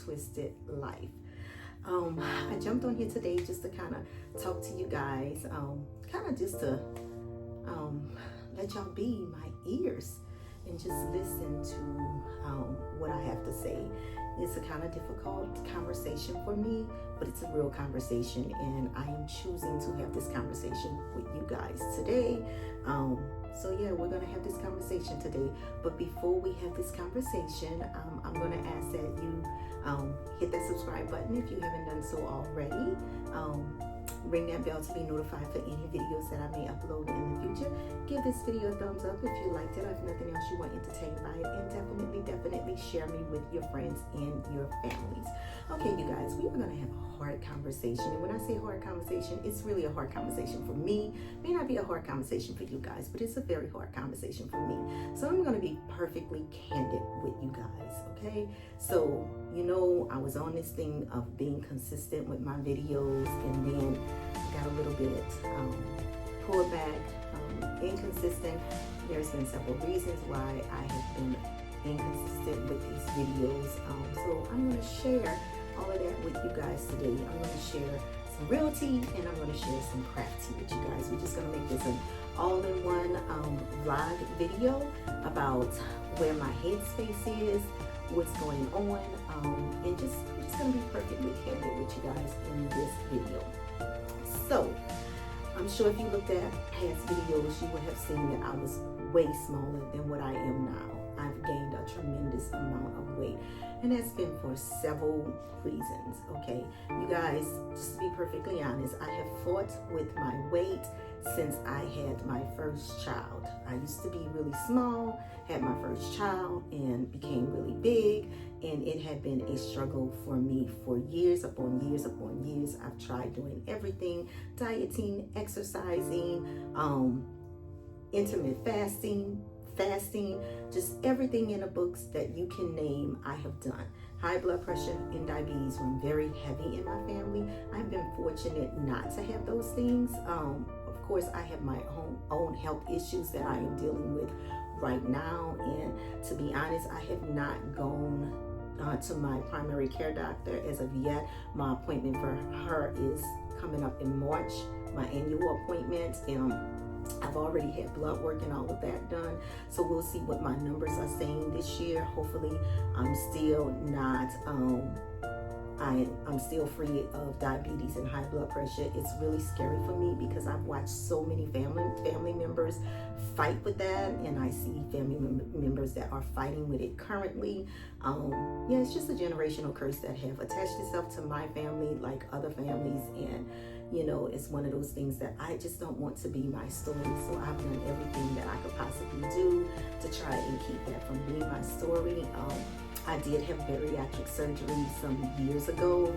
Twisted Life. I jumped on here today just to kind of talk to you guys, kind of just to let y'all be my ears and just listen to what I have to say. It's a kind of difficult conversation for me, but it's a real conversation, and I am choosing to have this conversation with you guys today. So yeah, we're gonna have this conversation today. But before we have this conversation, I'm gonna ask that you hit that subscribe button if you haven't done so already. Ring that bell to be notified for any videos that I may upload in the future. Give this video a thumbs up if you liked it, or if nothing else you want entertained by it, and definitely share me with your friends and your families. Okay, you guys, we are going to have a hard conversation, and when I say hard conversation, it's really a hard conversation for me. It may not be a hard conversation for you guys, but it's a very hard conversation for me. So I'm going to be perfectly candid with you guys, okay? So, you know, I was on this thing of being consistent with my videos, and then I got a little bit pulled back, inconsistent. There's been several reasons why I have been inconsistent with these videos. So I'm going to share all of that with you guys today. I'm going to share some real tea, and I'm going to share some craft tea with you guys. We're just going to make this an all-in-one vlog video about where my headspace is, what's going on, and just going to be perfectly candid with you guys in this video. So I'm sure if you looked at past videos, you would have seen that I was way smaller than what I am now. I've gained a tremendous amount of weight, and that's been for several reasons, okay? You guys, just to be perfectly honest, I have fought with my weight since I had my first child. I used to be really small, had my first child, and became really big, and it had been a struggle for me for years upon years upon years. I've tried doing everything: dieting, exercising, intermittent fasting, just everything in the books that you can name, I have done. High blood pressure and diabetes run very heavy in my family. I've been fortunate not to have those things. Of course, I have my own health issues that I am dealing with right now, and to be honest, I have not gone to my primary care doctor as of yet. My appointment for her is coming up in March, my annual appointment. I've already had blood work and all of that done, so we'll see what my numbers are saying this year. Hopefully, I'm still not, I'm still free of diabetes and high blood pressure. It's really scary for me because I've watched so many family members fight with that, and I see family members that are fighting with it currently. Yeah, it's just a generational curse that have attached itself to my family, like other families, and you know, it's one of those things that I just don't want to be my story. So I've done everything that I could possibly do to try and keep that from being my story. I did have bariatric surgery some years ago,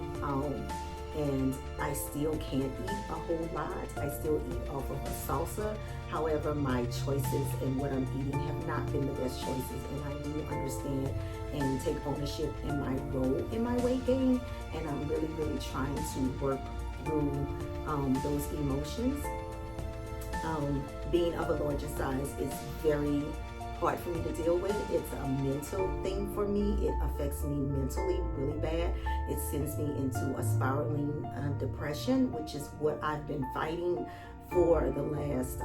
and I still can't eat a whole lot. I still eat off of a salsa. However, my choices and what I'm eating have not been the best choices, and I do understand and take ownership in my role in my weight gain, and I'm really, really trying to work through those emotions. Being of a larger size is very hard for me to deal with. It's a mental thing for me. It affects me mentally really bad. It sends me into a spiraling depression, which is what I've been fighting for the last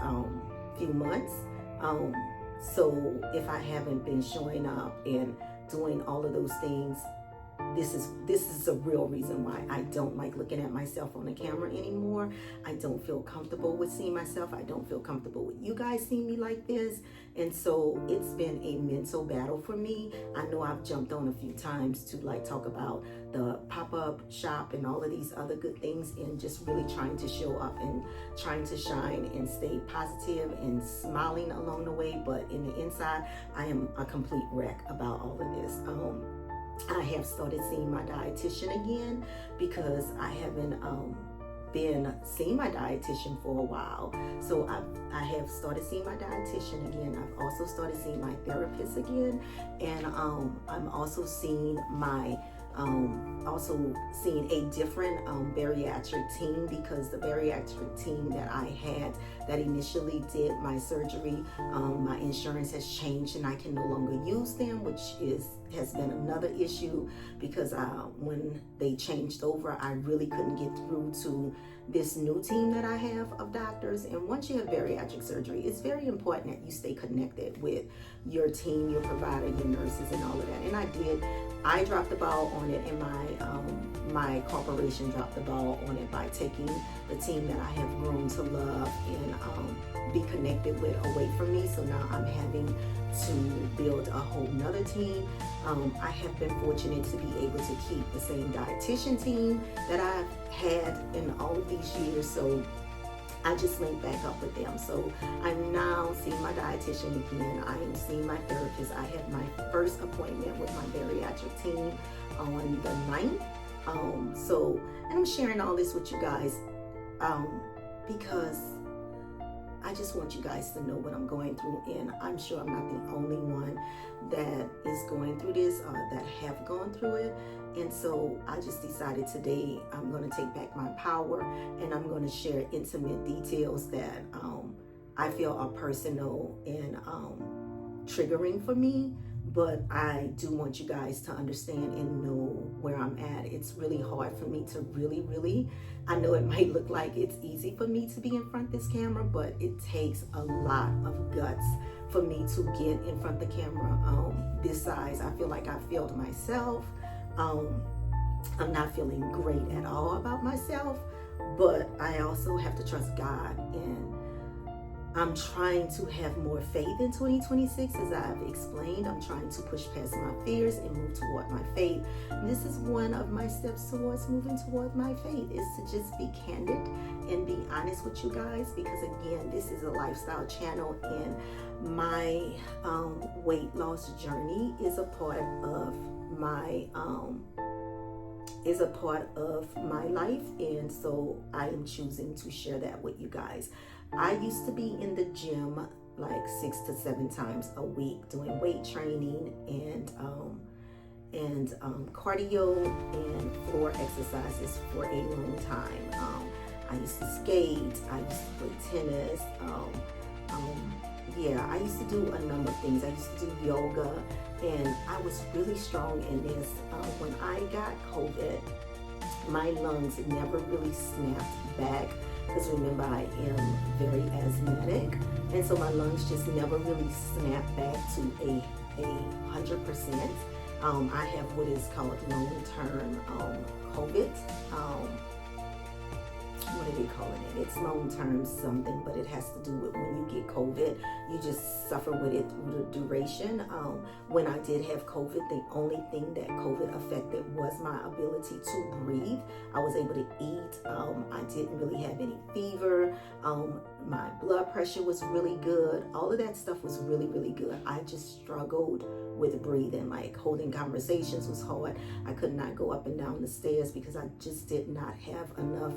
few months. So if I haven't been showing up and doing all of those things, this is a real reason why I don't like looking at myself on the camera anymore. I don't feel comfortable with seeing myself. I don't feel comfortable with you guys seeing me like this. And so it's been a mental battle for me. I know I've jumped on a few times to like talk about the pop-up shop and all of these other good things, and just really trying to show up and trying to shine and stay positive and smiling along the way. But in the inside, I am a complete wreck about all of this. I have started seeing my dietitian again because I haven't been seeing my dietitian for a while. So I have started seeing my dietitian again. I've also started seeing my therapist again, and I'm also seeing my seeing a different bariatric team, because the bariatric team that I had that initially did my surgery, my insurance has changed and I can no longer use them, which is has been another issue because when they changed over, I really couldn't get through to this new team that I have of doctors. And once you have bariatric surgery, it's very important that you stay connected with your team, your provider, your nurses, and all of that. And I did. I dropped the ball on it, and my corporation dropped the ball on it by taking the team that I have grown to love and be connected with away from me. So now I'm having to build a whole nother team. I have been fortunate to be able to keep the same dietitian team that I've had in all of these years. So I just linked back up with them. So I'm now seeing my dietitian again. I am seeing my therapist. I had my first appointment with my bariatric team on the 9th. And I'm sharing all this with you guys because I just want you guys to know what I'm going through, and I'm sure I'm not the only one that is going through this or that have gone through it. And so I just decided today I'm going to take back my power, and I'm going to share intimate details that I feel are personal and triggering for me. But I do want you guys to understand and know where I'm at. It's really hard for me to really, I know it might look like it's easy for me to be in front of this camera, but it takes a lot of guts for me to get in front of the camera this size. I feel like I failed myself. I'm not feeling great at all about myself, but I also have to trust God, and I'm trying to have more faith in 2026. As I've explained, I'm trying to push past my fears and move toward my faith. And this is one of my steps towards moving toward my faith, is to just be candid and be honest with you guys, because again, this is a lifestyle channel, and my weight loss journey is a part of my life, and so I am choosing to share that with you guys. I used to be in the gym like 6 to 7 times a week doing weight training and cardio and floor exercises for a long time. I used to skate, I used to play tennis, I used to do a number of things. I used to do yoga, and I was really strong in this. When I got COVID, my lungs never really snapped back, because remember, I am very asthmatic, and so my lungs just never really snapped back to a 100%. I have what is called long-term COVID. What are they calling it? It's long-term something, but it has to do with when you get COVID, you just suffer with it through the duration. When I did have COVID, the only thing that COVID affected was my ability to breathe. I was able to eat. I didn't really have any fever. My blood pressure was really good. All of that stuff was really good. I just struggled with breathing. Like holding conversations was hard. I could not go up and down the stairs because I just did not have enough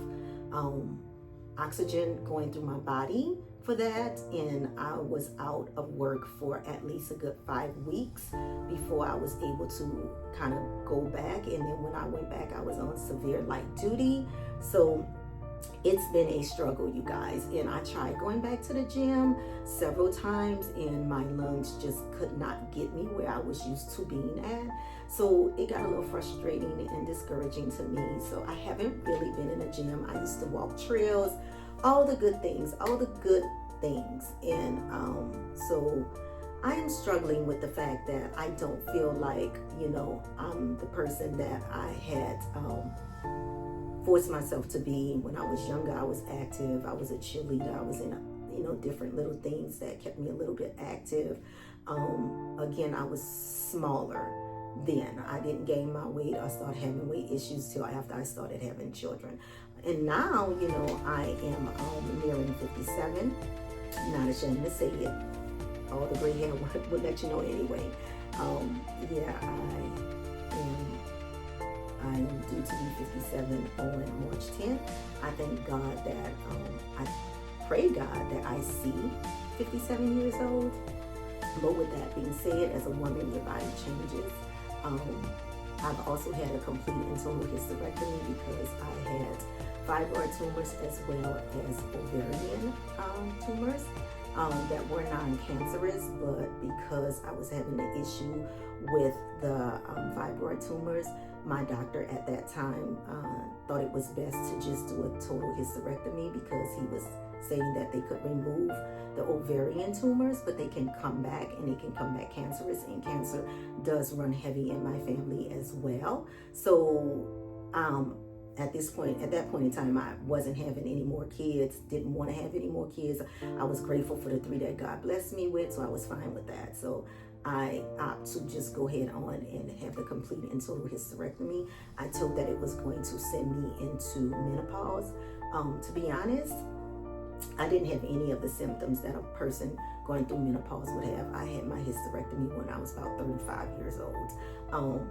oxygen going through my body for that. And I was out of work for at least a good 5 weeks before I was able to kind of go back. And then when I went back, I was on severe light duty. So it's been a struggle, you guys. And I tried going back to the gym several times, and my lungs just could not get me where I was used to being at. So it got a little frustrating and discouraging to me. So I haven't really been in a gym. I used to walk trails, all the good things. And so I am struggling with the fact that I don't feel like, I'm the person that I had forced myself to be. When I was younger, I was active. I was a cheerleader. I was in different little things that kept me a little bit active. Again, I was smaller then. I didn't gain my weight or start having weight issues till after I started having children. And now, I am nearing 57. Not ashamed to say it. All the gray hair would let you know anyway. I am due to be 57 on March 10th. I thank God that, I pray God that I see 57 years old. But with that being said, as a woman, your body changes. I've also had a complete and total hysterectomy because I had fibroid tumors as well as ovarian tumors. that were non-cancerous, but because I was having an issue with the fibroid tumors, my doctor at that time thought it was best to just do a total hysterectomy, because he was saying that they could remove the ovarian tumors, but they can come back, and they can come back cancerous, and cancer does run heavy in my family as well. So at that point in time, I wasn't having any more kids, didn't want to have any more kids. I was grateful for the 3 that God blessed me with, so I was fine with that. So I opt to just go ahead on and have the complete and total hysterectomy. I told that it was going to send me into menopause. To be honest, I didn't have any of the symptoms that a person going through menopause would have. I had my hysterectomy when I was about 35 years old.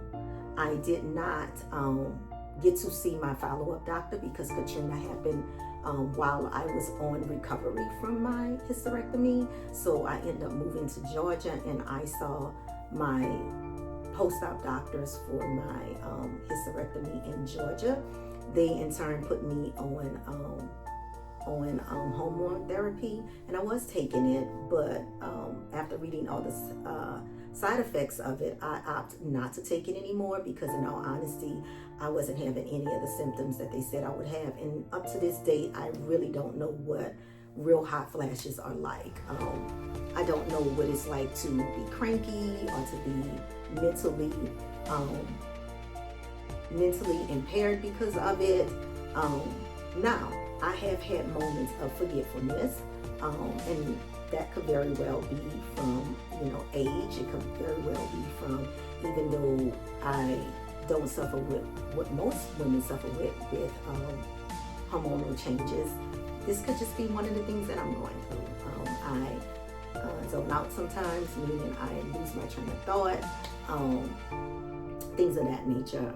I did not get to see my follow-up doctor because Katrina happened while I was on recovery from my hysterectomy. So I ended up moving to Georgia, and I saw my post-op doctors for my hysterectomy in Georgia. They in turn put me on hormone therapy, and I was taking it, but after reading all the side effects of it, I opt not to take it anymore, because in all honesty, I wasn't having any of the symptoms that they said I would have. And up to this date, I really don't know what real hot flashes are like. I don't know what it's like to be cranky or to be mentally impaired because of it. Now, I have had moments of forgetfulness, and that could very well be from, age. It could very well be from, even though I don't suffer with what most women suffer with hormonal changes, this could just be one of the things that I'm going through. I zone out sometimes, meaning I lose my train of thought, things of that nature.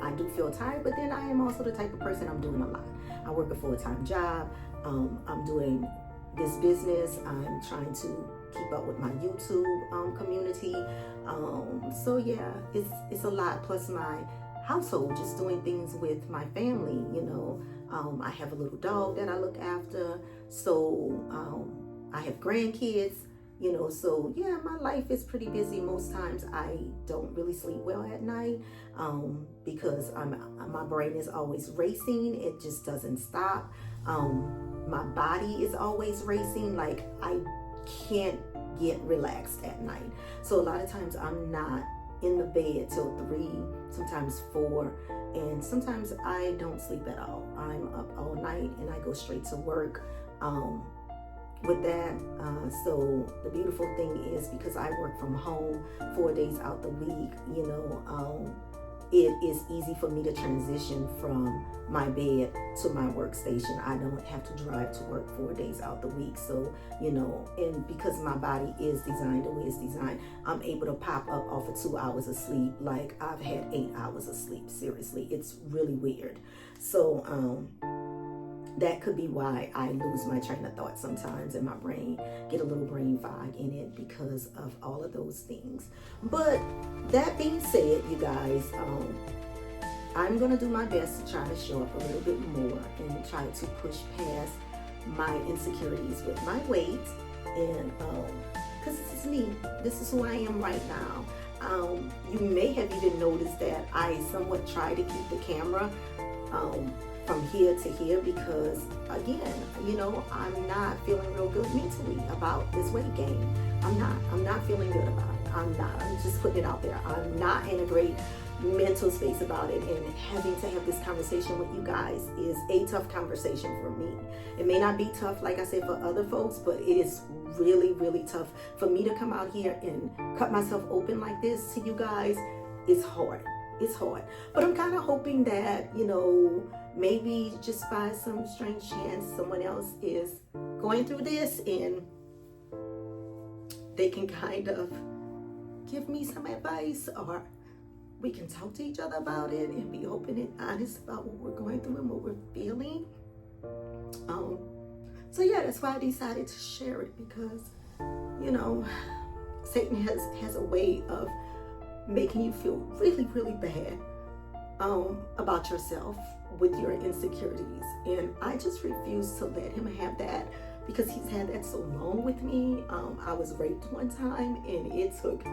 I do feel tired, but then I am also the type of person, I'm doing a lot. I work a full-time job. I'm doing this business. I'm trying to keep up with my YouTube community. So yeah, it's a lot. Plus my household, just doing things with my family. I have a little dog that I look after. So I have grandkids. So yeah, my life is pretty busy. Most times I don't really sleep well at night because my brain is always racing. It just doesn't stop. My body is always racing. Like, I can't get relaxed at night. So a lot of times I'm not in the bed till 3, sometimes 4, and sometimes I don't sleep at all. I'm up all night and I go straight to work. With that, so the beautiful thing is, because I work from home 4 days out the week, it is easy for me to transition from my bed to my workstation. I don't have to drive to work 4 days out the week. So, and because my body is designed the way it's designed, I'm able to pop up off of 2 hours of sleep like I've had 8 hours of sleep. Seriously, it's really weird. So, that could be why I lose my train of thought sometimes, and my brain get a little brain fog in it because of all of those things. But that being said, you guys, I'm going to do my best to try to show up a little bit more and try to push past my insecurities with my weight. And because this is me, this is who I am right now. You may have even noticed that I somewhat try to keep the camera from here to here, because again, I'm not feeling real good mentally about this weight gain. I'm not feeling good about it. I'm just putting it out there. I'm not in a great mental space about it, and having to have this conversation with you guys is a tough conversation for me. It may not be tough, like I said, for other folks, but it is really, really tough for me to come out here and cut myself open like this to you guys. It's hard. It's hard. But I'm kind of hoping that, maybe just by some strange chance, someone else is going through this and they can kind of give me some advice, or we can talk to each other about it and be open and honest about what we're going through and what we're feeling. So yeah, that's why I decided to share it, because, Satan has a way of making you feel really, really bad about yourself with your insecurities. And I just refuse to let him have that because he's had that so long with me. I was raped one time, and it took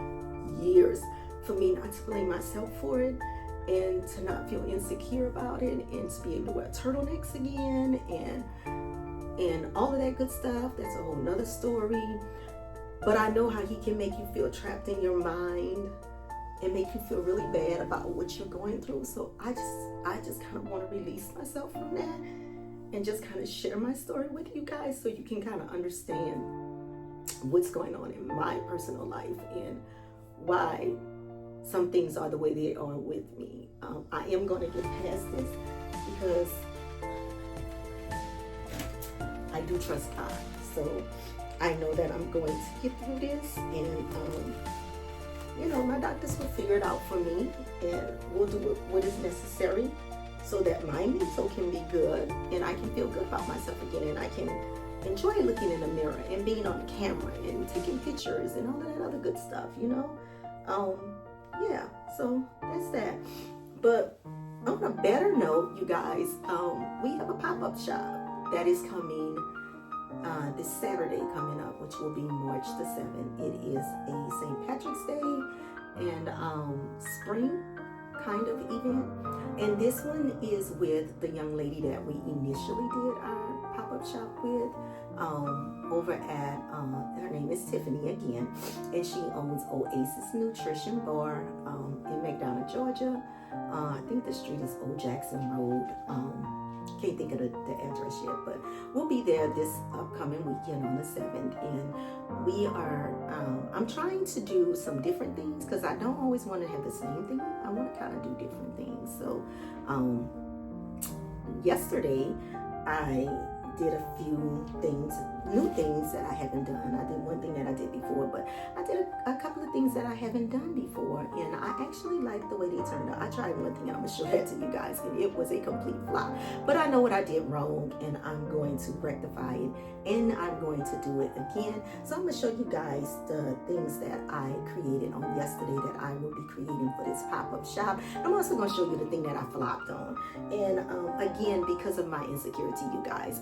years for me not to blame myself for it, and to not feel insecure about it, and to be able to wear turtlenecks again, and all of that good stuff. That's a whole nother story. But I know how he can make you feel trapped in your mind and make you feel really bad about what you're going through. So I just kind of want to release myself from that and just kind of share my story with you guys, so you can kind of understand what's going on in my personal life and why some things are the way they are with me. I am going to get past this because I do trust God. So I know that I'm going to get through this, and my doctors will figure it out for me, and we'll do what is necessary so that my mental can be good and I can feel good about myself again, and I can enjoy looking in the mirror and being on the camera and taking pictures and all of that other good stuff, yeah, so that's that. But on a better note, you guys, we have a pop-up shop that is coming this Saturday coming up, which will be March the 7th. It is a St. Patrick's Day and spring kind of event. And this one is with the young lady that we initially did our pop-up shop with, over at, her name is Tiffany again, and she owns Oasis Nutrition Bar in McDonough, Georgia. I think the street is Old Jackson Road. Can't think of the address yet, but we'll be there this upcoming weekend on the 7th, and we are, I'm trying to do some different things because I don't always want to have the same thing. I want to kind of do different things. So yesterday I did a few things, new things that I haven't done. I did one thing that I did before, but I did a couple of things that I haven't done before, and I actually like the way they turned out. I tried one thing, and I'm gonna show that to you guys, and it was a complete flop. But I know what I did wrong, and I'm going to rectify it, and I'm going to do it again. So I'm gonna show you guys the things that I created on yesterday that I will be creating for this pop-up shop. I'm also gonna show you the thing that I flopped on. And again, because of my insecurity, you guys,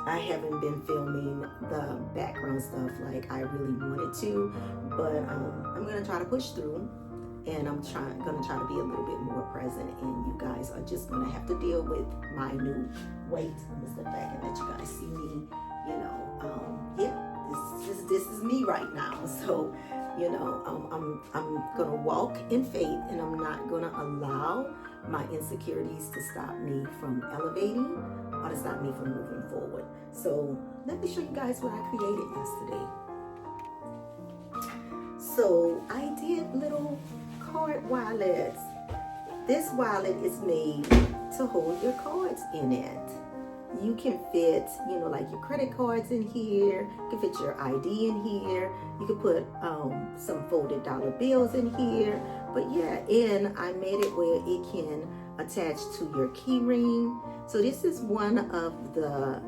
I haven't been filming the background stuff like I really wanted to, but I'm gonna try to push through, and I'm gonna try to be a little bit more present, and you guys are just gonna have to deal with my new weight. I'm gonna step back and let you guys see me. This is me right now. So I'm gonna walk in faith, and I'm not gonna allow my insecurities to stop me from elevating or to stop me from moving forward. So let me show you guys what I created yesterday. So I did little card wallets. This wallet is made to hold your cards in it. You can fit, like your credit cards in here. You can fit your ID in here. You can put some folded dollar bills in here. But yeah, and I made it where it can attach to your key ring. So this is one of the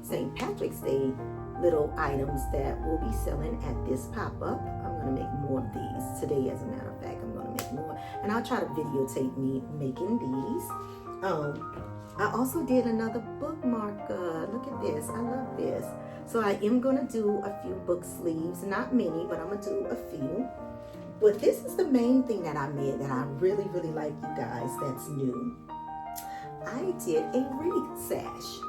St. Patrick's Day little items that we'll be selling at this pop-up. I'm going to make more of these today, as a matter of fact. I'm going to make more, and I'll try to videotape me making these. I also did another bookmark. Look at this. I love this. So I am going to do a few book sleeves. Not many, but I'm going to do a few. But this is the main thing that I made that I really, really like, you guys, that's new. I did a wreath sash.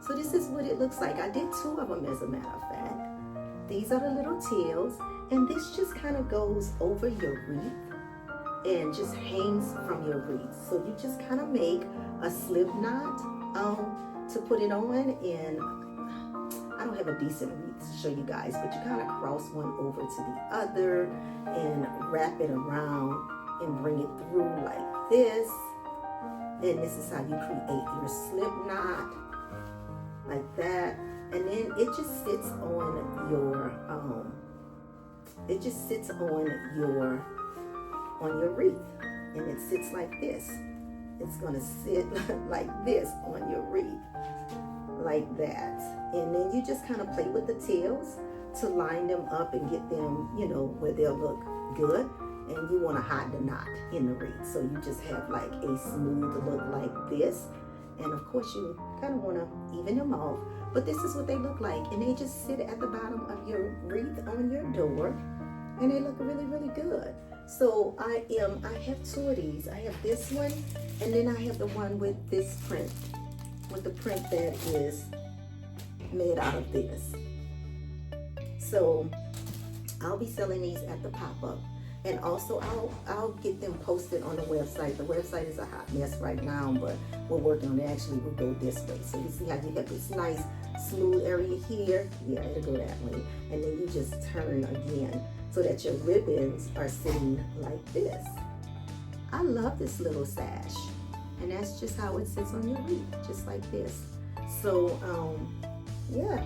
So this is what it looks like. I did two of them, as a matter of fact. These are the little tails, and this just kind of goes over your wreath and just hangs from your wreath. So you just kind of make a slip knot to put it on, and I don't have a decent wreath to show you guys, but you kind of cross one over to the other and wrap it around and bring it through like this. And this is how you create your slip knot, like that. And then it just sits on your wreath, and it sits like this. It's gonna sit like this on your wreath, like that. And then you just kind of play with the tails to line them up and get them, where they'll look good. And you want to hide the knot in the wreath, so you just have like a smooth look like this, And of course you kind of want to even them off, but this is what they look like, and they just sit at the bottom of your wreath on your door, and they look really, really good. So I have two of these. I have this one, and then I have the one with this print, with the print that is made out of this. So I'll be selling these at the pop-up, and also I'll get them posted on the website. The website is a hot mess right now, but we're working on it. Actually, we'll go this way. So you see how you have this nice smooth area here? Yeah, it'll go that way, and then you just turn again so that your ribbons are sitting like this. I love this little sash, and that's just how it sits on your wreath, just like this. So yeah,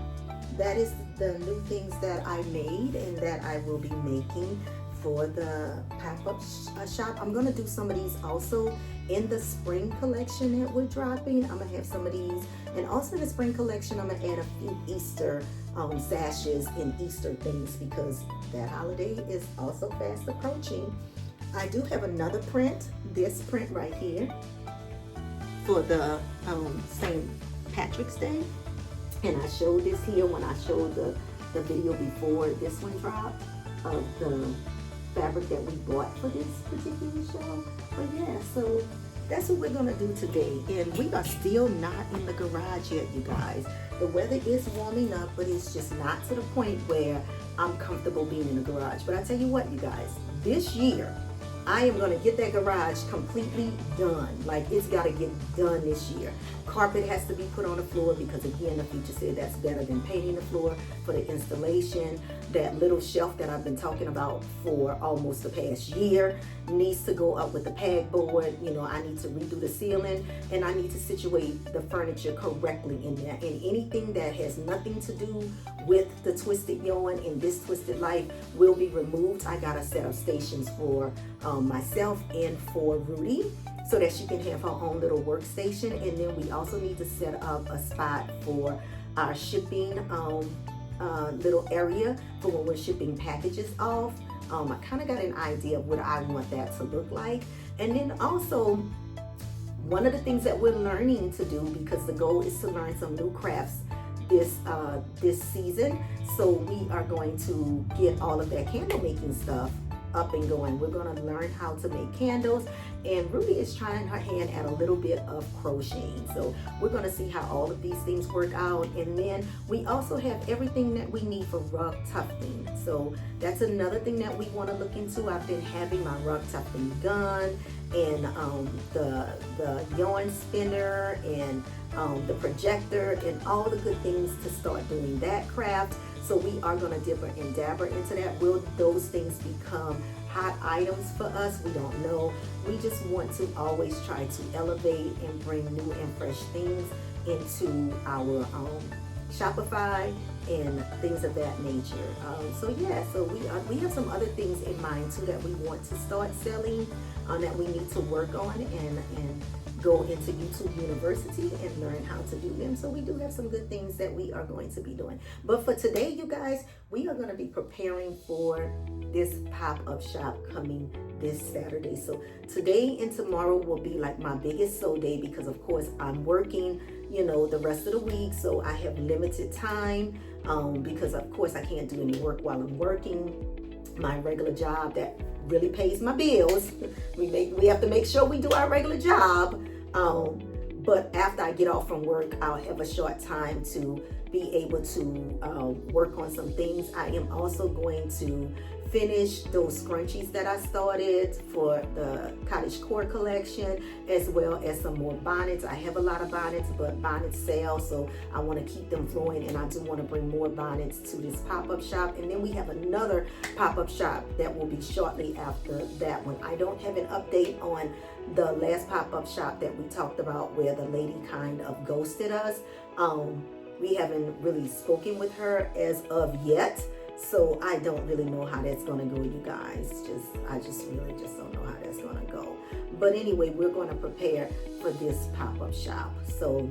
that is the new things that I made and that I will be making for the pop-up shop. I'm gonna do some of these also in the spring collection that we're dropping. I'm gonna have some of these, and also in the spring collection I'm gonna add a few Easter sashes and Easter things, because that holiday is also fast approaching. I do have another print, this print right here, for the St. Patrick's Day, and I showed this here when I showed the video before this one dropped of the fabric that we bought for this particular show. But yeah, so that's what we're gonna do today, and we are still not in the garage yet, you guys. The weather is warming up, but it's just not to the point where I'm comfortable being in the garage. But I tell you what, you guys, this year I am gonna get that garage completely done. Like, it's gotta get done this year. Carpet has to be put on the floor, because again, the feature said that's better than painting the floor for the installation. That little shelf that I've been talking about for almost the past year needs to go up with the pegboard. You know, I need to redo the ceiling, and I need to situate the furniture correctly in there. And anything that has nothing to do with the Twisted Yarn and This Twisted Life will be removed. I got a set of stations for myself and for Rudy, so that she can have her own little workstation. And then we also need to set up a spot for our shipping little area for when we're shipping packages off. I kind of got an idea of what I want that to look like. And then also, one of the things that we're learning to do, because the goal is to learn some new crafts this season, so we are going to get all of that candle making stuff up and going. We're going to learn how to make candles, and Ruby is trying her hand at a little bit of crocheting. So we're going to see how all of these things work out. And then we also have everything that we need for rug tufting. So that's another thing that we want to look into. I've been having my rug tufting gun, and the yarn spinner, and the projector, and all the good things to start doing that craft. So we are going to dipper and dabber into that. Will those things become hot items for us? We don't know. We just want to always try to elevate and bring new and fresh things into our Shopify and things of that nature. So yeah, so we have some other things in mind too that we want to start selling, that we need to work on and go into YouTube University and learn how to do them. So we do have some good things that we are going to be doing. But for today, you guys, we are going to be preparing for this pop-up shop coming this Saturday. So today and tomorrow will be like my biggest sew day, because of course I'm working, you know, the rest of the week. So I have limited time, because of course I can't do any work while I'm working my regular job that really pays my bills. We have to make sure we do our regular job. But after I get off from work, I'll have a short time to be able to work on some things. I am also going to finish those scrunchies that I started for the Cottage Core collection, as well as some more bonnets. I have a lot of bonnets, but bonnets sell, so I want to keep them flowing, and I do want to bring more bonnets to this pop-up shop. And then we have another pop-up shop that will be shortly after that one. I don't have an update on the last pop-up shop that we talked about, where the lady kind of ghosted us. We haven't really spoken with her as of yet, so I don't really know how that's gonna go, you guys. I just really don't know how that's gonna go. But anyway, we're gonna prepare for this pop-up shop. So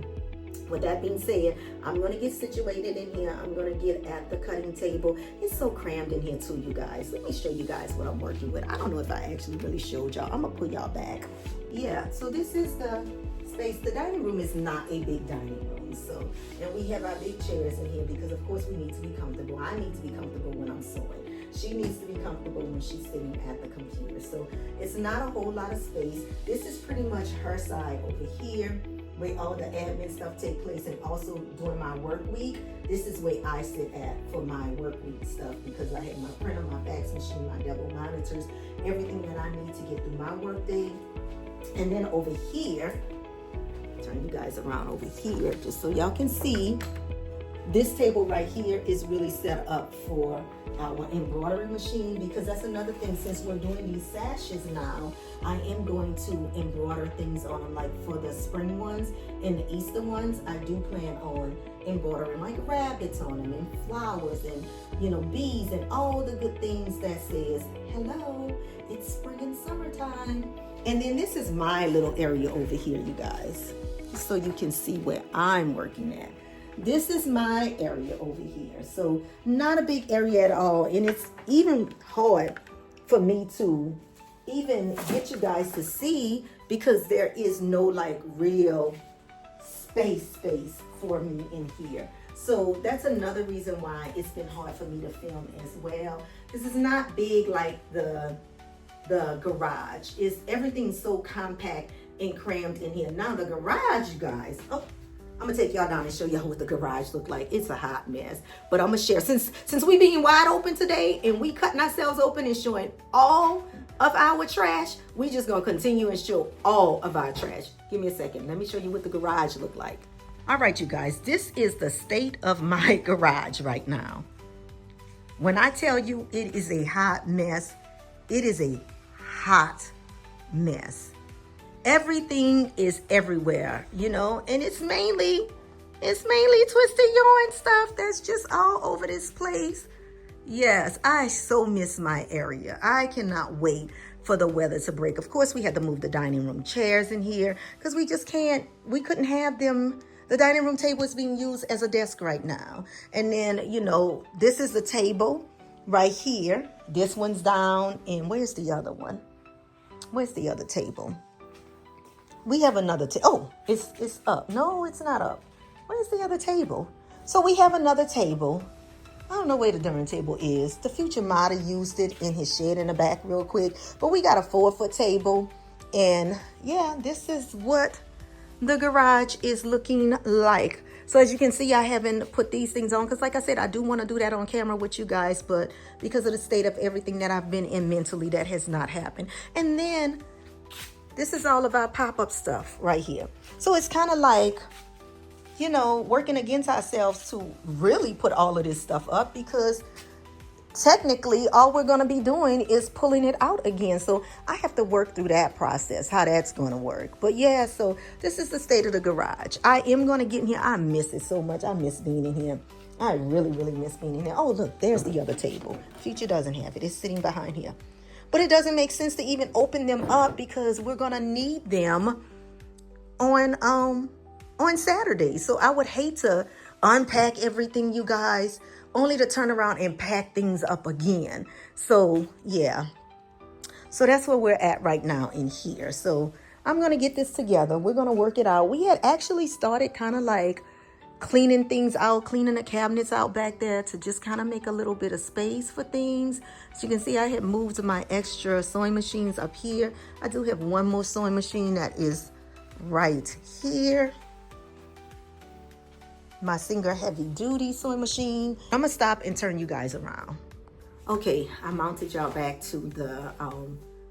with that being said, I'm gonna get situated in here. I'm gonna get at the cutting table. It's so crammed in here too, you guys. Let me show you guys what I'm working with. I don't know if I actually really showed y'all. I'm gonna pull y'all back. Yeah, so this is the space. The dining room is not a big dining room. So, and we have our big chairs in here because of course we need to be comfortable. I need to be comfortable when I'm sewing. She needs to be comfortable when she's sitting at the computer. So it's not a whole lot of space. This is pretty much her side over here, where all the admin stuff take place, and also during my work week, this is where I sit at for my work week stuff, because I have my printer, my fax machine, my double monitors, everything that I need to get through my work day. And then over here, turn you guys around over here just so y'all can see, this table right here is really set up for our embroidery machine, because that's another thing. Since we're doing these sashes now, I am going to embroider things on them. Like for the spring ones and the Easter ones, I do plan on embroidering like rabbits on them, and flowers, and bees, and all the good things that says hello, it's spring and summertime. And then this is my little area over here, you guys, so you can see where I'm working at. This is my area over here. So not a big area at all. And it's even hard for me to even get you guys to see, because there is no like real space for me in here. So that's another reason why it's been hard for me to film as well. This is not big like the garage. Everything's so compact and crammed in here. Now the garage, you guys, I'm gonna take y'all down and show y'all what the garage look like. It's a hot mess, but I'm gonna share, since we being wide open today and we cutting ourselves open and showing all of our trash, we just gonna continue and show all of our trash. Give me a second. Let me show you what the garage look like. All right, you guys, this is the state of my garage right now. When I tell you it is a hot mess, it is a hot mess. Everything is everywhere, and it's mainly twisted yarn stuff that's just all over this place. Yes, I so miss my area. I cannot wait for the weather to break. Of course, we had to move the dining room chairs in here because we couldn't have them. The dining room table is being used as a desk right now. And then, this is the table right here. This one's down. And where's the other one? Where's the other table? We have another table. Oh, it's up. No, it's not up. Where's the other table? So we have another table. I don't know where the darn table is. The future modder used it in his shed in the back real quick. But we got a 4-foot table. And yeah, this is what the garage is looking like. So as you can see, I haven't put these things on because, like I said, I do want to do that on camera with you guys. But because of the state of everything that I've been in mentally, that has not happened. And then this is all of our pop-up stuff right here. So it's kind of like, working against ourselves to really put all of this stuff up, because technically all we're going to be doing is pulling it out again. So I have to work through that process, how that's going to work. But yeah, so this is the state of the garage. I am going to get in here. I miss it so much. I miss being in here. I really, really miss being in here. Oh, look, there's the other table. Future doesn't have it. It's sitting behind here. But it doesn't make sense to even open them up because we're going to need them on Saturday. So I would hate to unpack everything, you guys, only to turn around and pack things up again. So yeah. So that's where we're at right now in here. So I'm going to get this together. We're going to work it out. We had actually started kind of like cleaning things out, cleaning the cabinets out back there to just kind of make a little bit of space for things. As you can see, I had moved my extra sewing machines up here. I do have one more sewing machine that is right here. My Singer heavy duty sewing machine. I'm gonna stop and turn you guys around. Okay, I mounted y'all back to the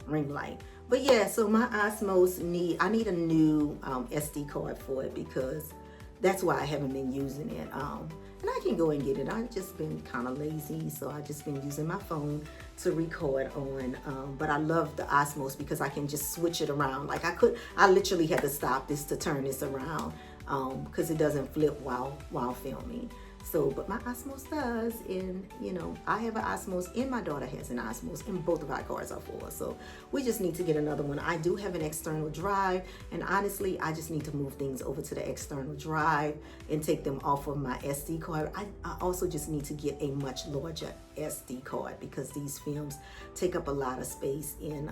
ring light. But yeah, so my Osmos I need a new SD card for it, because that's why I haven't been using it. And I can go and get it. I've just been kind of lazy, so I've just been using my phone to record on. But I love the Osmos because I can just switch it around. Like I literally had to stop this to turn this around because it doesn't flip while filming. So, but my Osmos does, and I have an Osmos and my daughter has an Osmos, and both of our cars are full. So we just need to get another one. I do have an external drive, and honestly, I just need to move things over to the external drive and take them off of my SD card. I also just need to get a much larger SD card because these films take up a lot of space, and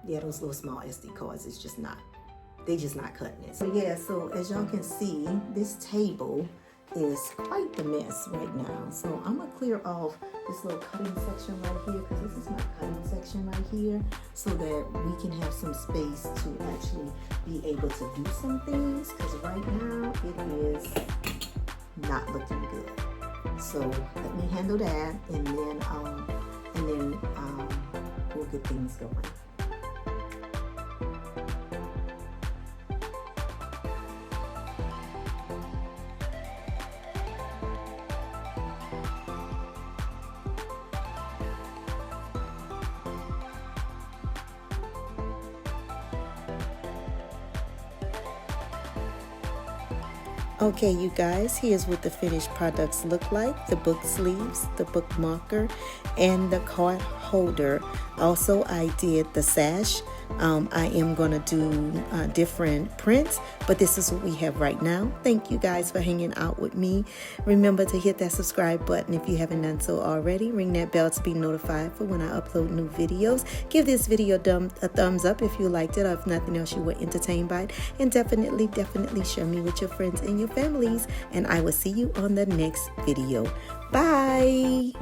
those little small SD cards is just not they just not cutting it. So yeah, so as y'all can see, this table is quite the mess right now. So I'm gonna clear off this little cutting section right here, because this is my cutting section right here, so that we can have some space to actually be able to do some things, because right now it is not looking good. So let me handle that, and then we'll get things going. Okay, you guys, here's what the finished products look like. The book sleeves, the book marker, and the card holder. Also, I did the sash. I am going to do different prints, but this is what we have right now. Thank you guys for hanging out with me. Remember to hit that subscribe button if you haven't done so already. Ring that bell to be notified for when I upload new videos. Give this video a thumbs up if you liked it, or if nothing else you were entertained by it. And definitely share me with your friends and your families. And I will see you on the next video. Bye.